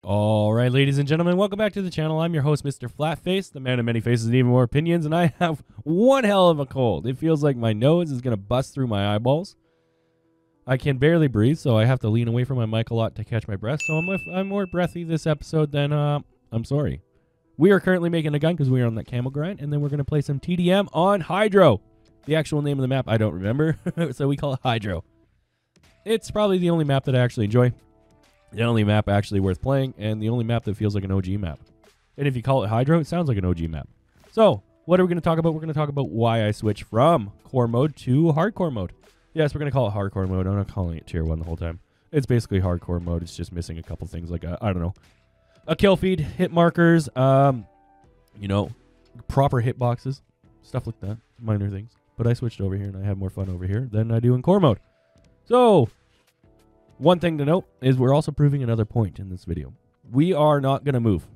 All right, ladies and gentlemen, welcome back to the channel. I'm your host, Mr. Flatface, the man of many faces and even more opinions, and I have one hell of a cold. It feels like my nose is going to bust through my eyeballs. I can barely breathe, so I have to lean away from my mic a lot to catch my breath, so I'm more breathy this episode than, I'm sorry. We are currently making a gun because we are on that camel grind, and then we're going to play some TDM on Hydro. The actual name of the map I don't remember, so we call it Hydro. It's probably the only map that I actually enjoy. The only map actually worth playing, and the only map that feels like an OG map. And if you call it Hydro, it sounds like an OG map. So, what are we going to talk about? We're going to talk about why I switched from core mode to hardcore mode. Yes, we're going to call it hardcore mode. I'm not calling it tier 1 the whole time. It's basically hardcore mode. It's just missing a couple things like, I don't know, a kill feed, hit markers, you know, proper hitboxes, stuff like that, minor things. But I switched over here, and I have more fun over here than I do in core mode. So, one thing to note is we're also proving another point in this video. We are not going to move.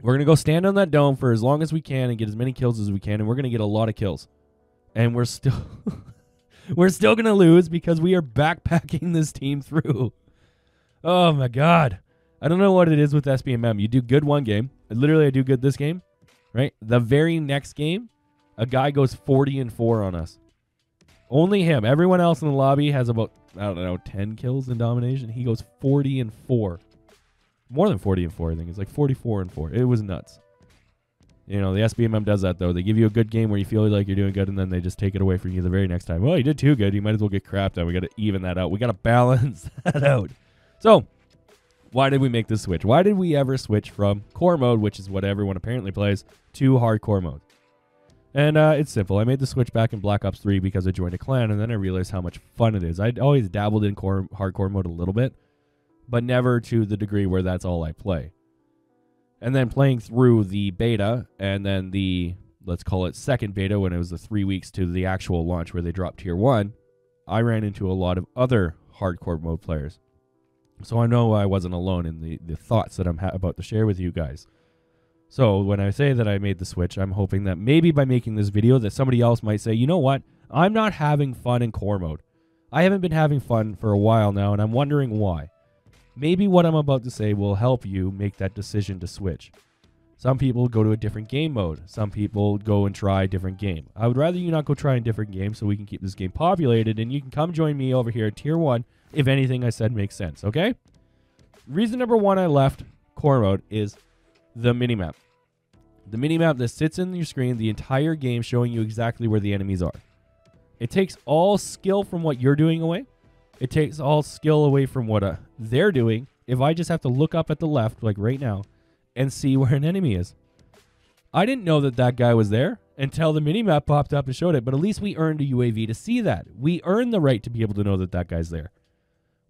We're going to go stand on that dome for as long as we can and get as many kills as we can, and we're going to get a lot of kills. And we're still we're still going to lose because we are backpacking this team through. Oh my god. I don't know what it is with SBMM. You do good one game. Literally, I do good this game, right? The very next game, a guy goes 40-4 on us. Only him. Everyone else in the lobby has about, I don't know, 10 kills in domination. He goes 40-4. More than 40-4, I think. It's like 44-4. It was nuts. You know, the SBMM does that, though. They give you a good game where you feel like you're doing good, and then they just take it away from you the very next time. Well, you did too good. You might as well get crapped on. We got to even that out. We got to balance that out. So, why did we make this switch? Why did we ever switch from core mode, which is what everyone apparently plays, to hardcore mode? And it's simple. I made the switch back in Black Ops 3 because I joined a clan, and then I realized how much fun it is. I'd always dabbled in hardcore mode a little bit, but never to the degree where that's all I play. And then playing through the beta, and then the, let's call it second beta, when it was the 3 weeks to the actual launch where they dropped Tier 1, I ran into a lot of other hardcore mode players. So I know I wasn't alone in the thoughts that I'm about to share with you guys. So when I say that I made the switch, I'm hoping that maybe by making this video that somebody else might say, you know what, I'm not having fun in core mode. I haven't been having fun for a while now, and I'm wondering why. Maybe what I'm about to say will help you make that decision to switch. Some people go to a different game mode. Some people go and try a different game. I would rather you not go try a different game so we can keep this game populated, and you can come join me over here at Tier 1 if anything I said makes sense, okay? Reason number 1 I left core mode is the minimap. The minimap that sits in your screen the entire game showing you exactly where the enemies are. It takes all skill from what you're doing away. It takes all skill away from what they're doing if I just have to look up at the left, like right now, and see where an enemy is. I didn't know that that guy was there until the minimap popped up and showed it, but at least we earned a UAV to see that. We earned the right to be able to know that that guy's there.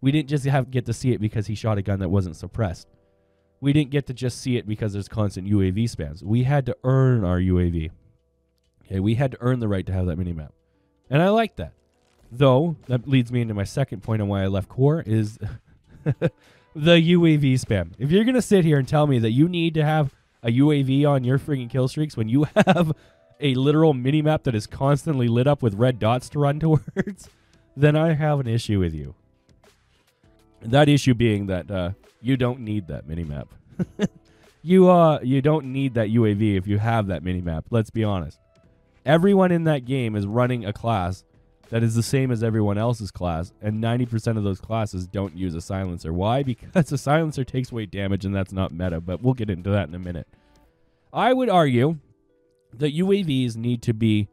We didn't just get to see it because he shot a gun that wasn't suppressed. We didn't get to just see it because there's constant UAV spams. We had to earn our UAV. Okay, we had to earn the right to have that minimap. And I like that. Though, that leads me into my second point on why I left core is the UAV spam. If you're going to sit here and tell me that you need to have a UAV on your freaking kill streaks when you have a literal minimap that is constantly lit up with red dots to run towards, then I have an issue with you. That issue being that you don't need that minimap. You don't need that UAV if you have that minimap. Let's be honest. Everyone in that game is running a class that is the same as everyone else's class, and 90% of those classes don't use a silencer. Why? Because a silencer takes away damage, and that's not meta, but we'll get into that in a minute. I would argue that UAVs need to be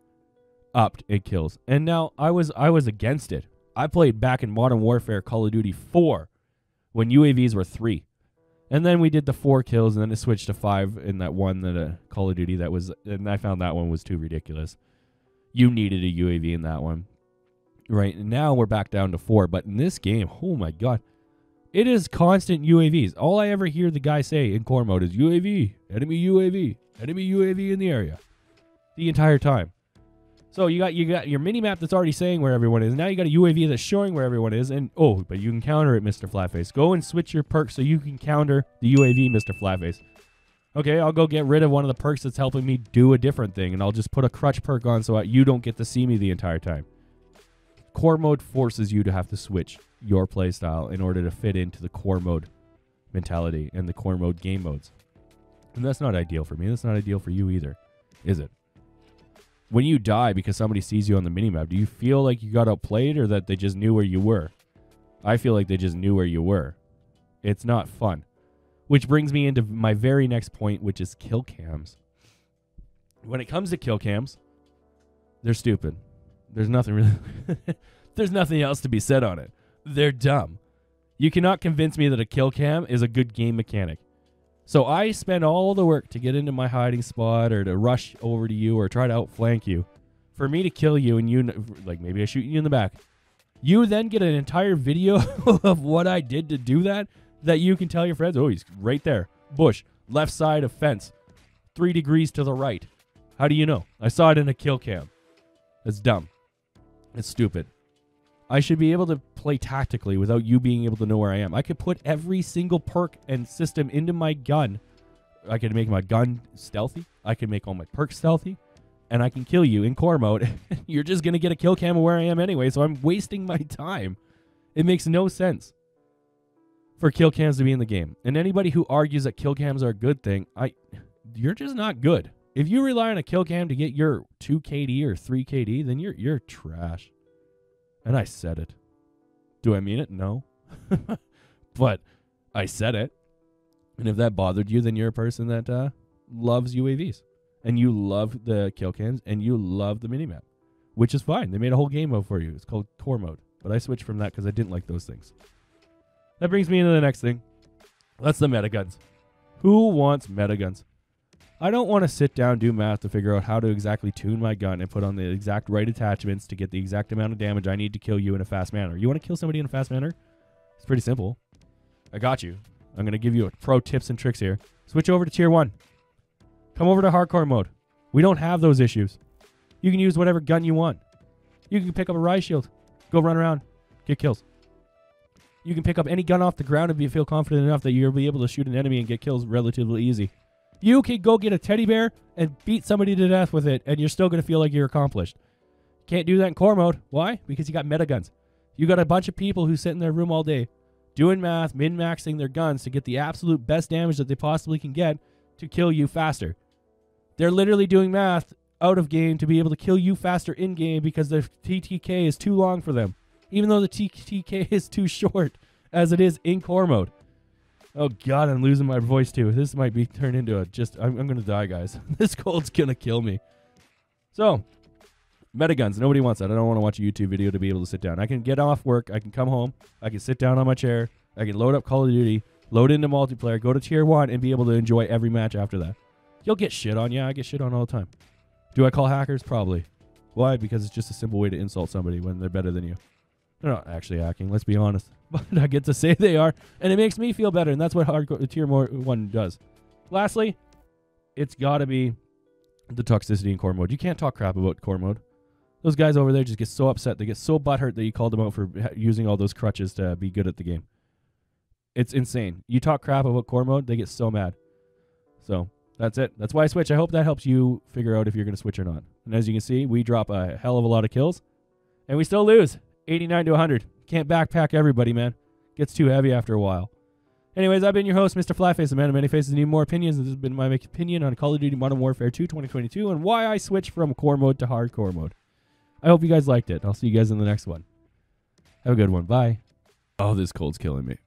upped in kills. And now, I was against it. I played back in Modern Warfare Call of Duty 4 when UAVs were 3. And then we did the 4 kills, and then it switched to 5 in that one that Call of Duty that was, and I found that one was too ridiculous. You needed a UAV in that one. Right, and now we're back down to 4, but in this game, oh my god, it is constant UAVs. All I ever hear the guy say in core mode is UAV, enemy UAV in the area, the entire time. So you got your mini-map that's already saying where everyone is. Now you got a UAV that's showing where everyone is, and oh, but you can counter it, Mr. Flatface. Go and switch your perks so you can counter the UAV, Mr. Flatface. Okay, I'll go get rid of one of the perks that's helping me do a different thing, and I'll just put a Crutch perk on so you don't get to see me the entire time. Core mode forces you to have to switch your playstyle in order to fit into the core mode mentality and the core mode game modes. And that's not ideal for me. That's not ideal for you either, is it? When you die because somebody sees you on the minimap, do you feel like you got outplayed or that they just knew where you were? I feel like they just knew where you were. It's not fun. Which brings me into my very next point, which is kill cams. When it comes to kill cams, they're stupid. There's nothing really... There's nothing else to be said on it. They're dumb. You cannot convince me that a kill cam is a good game mechanic. So I spend all the work to get into my hiding spot or to rush over to you or try to outflank you. For me to kill you and you, like maybe I shoot you in the back. You then get an entire video of what I did to do that you can tell your friends, oh, he's right there. Bush, left side of fence, 3 degrees to the right. How do you know? I saw it in a kill cam. That's dumb. It's stupid. I should be able to play tactically without you being able to know where I am. I could put every single perk and system into my gun. I could make my gun stealthy. I can make all my perks stealthy. And I can kill you in core mode. You're just going to get a kill cam of where I am anyway, so I'm wasting my time. It makes no sense for kill cams to be in the game. And anybody who argues that kill cams are a good thing, you're just not good. If you rely on a kill cam to get your 2 KD or 3 KD, then you're trash. And I said it. Do I mean it? No. But I said it. And if that bothered you, then you're a person that loves UAVs. And you love the kill cams. And you love the minimap. Which is fine. They made a whole game mode for you. It's called core mode. But I switched from that because I didn't like those things. That brings me into the next thing. That's the meta guns. Who wants meta guns? I don't want to sit down, do math to figure out how to exactly tune my gun and put on the exact right attachments to get the exact amount of damage I need to kill you in a fast manner. You want to kill somebody in a fast manner? It's pretty simple. I got you. I'm going to give you pro tips and tricks here. Switch over to tier 1. Come over to hardcore mode. We don't have those issues. You can use whatever gun you want. You can pick up a riot shield. Go run around. Get kills. You can pick up any gun off the ground if you feel confident enough that you'll be able to shoot an enemy and get kills relatively easy. You can go get a teddy bear and beat somebody to death with it, and you're still going to feel like you're accomplished. Can't do that in core mode. Why? Because you got meta guns. You got a bunch of people who sit in their room all day doing math, min-maxing their guns to get the absolute best damage that they possibly can get to kill you faster. They're literally doing math out of game to be able to kill you faster in game because the TTK is too long for them, even though the TTK is too short as it is in core mode. Oh God, I'm losing my voice too. This might be turned into I'm going to die, guys. This cold's going to kill me. So, metaguns. Nobody wants that. I don't want to watch a YouTube video to be able to sit down. I can get off work. I can come home. I can sit down on my chair. I can load up Call of Duty, load into multiplayer, go to tier 1, and be able to enjoy every match after that. You'll get shit on. Yeah, I get shit on all the time. Do I call hackers? Probably. Why? Because it's just a simple way to insult somebody when they're better than you. They're not actually hacking, let's be honest. But I get to say they are, and it makes me feel better, and that's what hardcore tier 1 does. Lastly, it's got to be the toxicity in core mode. You can't talk crap about core mode. Those guys over there just get so upset. They get so butthurt that you called them out for using all those crutches to be good at the game. It's insane. You talk crap about core mode, they get so mad. So, that's it. That's why I switch. I hope that helps you figure out if you're going to switch or not. And as you can see, we drop a hell of a lot of kills, and we still lose. 89 to 100. Can't backpack everybody, man. Gets too heavy after a while. Anyways, I've been your host, Mr. Flatface, the man of many faces. Need more opinions. This has been my opinion on Call of Duty Modern Warfare 2 2022 and why I switched from core mode to hardcore mode. I hope you guys liked it. I'll see you guys in the next one. Have a good one. Bye. Oh, this cold's killing me.